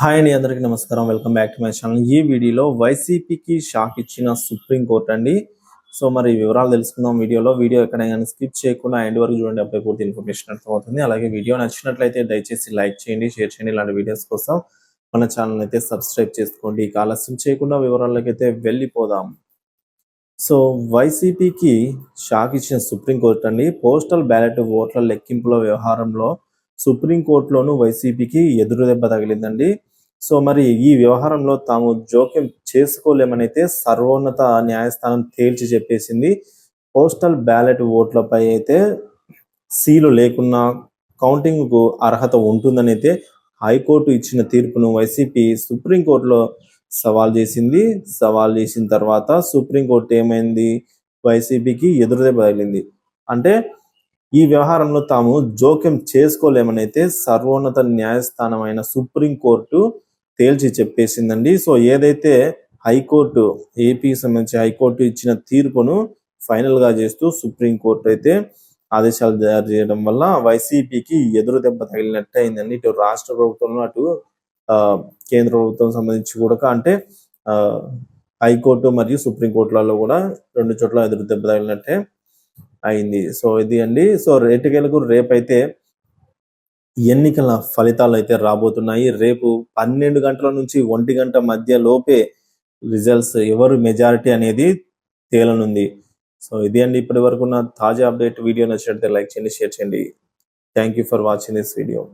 Hi అండి, అందరికీ నమస్కారం. Welcome back to my channel. ఈ వీడియోలో వైసీపీకి షాక్ ఇచ్చిన సుప్రీంకోర్టు అండి. సో మరి వివరాలు తెలుసుకుందాం వీడియోలో. వీడియో ఎక్కడైనా స్కిప్ చేయకుండా ఎండ్ వరకు చూడండి, అప్పుడే పూర్తి ఇన్ఫర్మేషన్ అర్థమవుతుంది. అలాగే వీడియో నచ్చినట్లయితే దయచేసి లైక్ చేయండి, షేర్ చేయండి. ఇలాంటి వీడియోస్ కోసం మన ఛానల్ అయితే సబ్స్క్రైబ్ చేసుకోండి. ఇక ఆలస్యం చేయకుండా వివరాల్లోకి అయితే వెళ్ళిపోదాం. సో వైసీపీకి షాక్ ఇచ్చిన సుప్రీంకోర్టు అండి. పోస్టల్ బ్యాలెట్ ఓట్ల లెక్కింపుల వ్యవహారంలో సుప్రీంకోర్టులోనూ వైసీపీకి ఎదురు దెబ్బ తగిలిందండి. సో మరి ఈ వ్యవహారంలో తాము జోక్యం చేసుకోలేమనైతే సర్వోన్నత న్యాయస్థానం తేల్చి చెప్పేసింది. పోస్టల్ బ్యాలెట్ ఓట్లపై అయితే సీలు లేకున్నా కౌంటింగ్కు అర్హత ఉంటుందని అయితే హైకోర్టు ఇచ్చిన తీర్పును వైసీపీ సుప్రీంకోర్టులో సవాల్ చేసింది. సవాల్ చేసిన తర్వాత సుప్రీంకోర్టు ఏమైంది, వైసీపీకి ఎదురుదెబ్బ తగిలింది. అంటే ఈ వ్యవహారంలో తాము జోక్యం చేసుకోలేమనైతే సర్వోన్నత న్యాయస్థానమైన సుప్రీంకోర్టు తేల్చి చెప్పేసిందండి. సో ఏదైతే హైకోర్టు, ఏపీకి సంబంధించి హైకోర్టు ఇచ్చిన తీర్పును ఫైనల్గా చేస్తూ సుప్రీంకోర్టు అయితే ఆదేశాలు జారీ చేయడం వల్ల వైసీపీకి ఎదురు దెబ్బ తగిలినట్టు అయిందండి. ఇటు రాష్ట్ర ప్రభుత్వంలో, అటు కేంద్ర ప్రభుత్వం సంబంధించి కూడా, అంటే హైకోర్టు మరియు సుప్రీంకోర్టులలో కూడా రెండు చోట్ల ఎదురు దెబ్బ తగిలినట్టే అయింది. సో ఇది అండి. సో రేటుకేలకు రేపైతే ఎన్నికల ఫలితాలు అయితే రాబోతున్నాయి. రేపు 12 గంటల నుంచి 1 గంట మధ్య లోపే రిజల్ట్స్, ఎవరు మెజారిటీ అనేది తేలనుంది. సో ఇది అండి ఇప్పటి వరకు ఉన్న తాజా అప్డేట్. వీడియో నచ్చినట్లయితే లైక్ చేయండి, షేర్ చేయండి. Thank you for watching this video.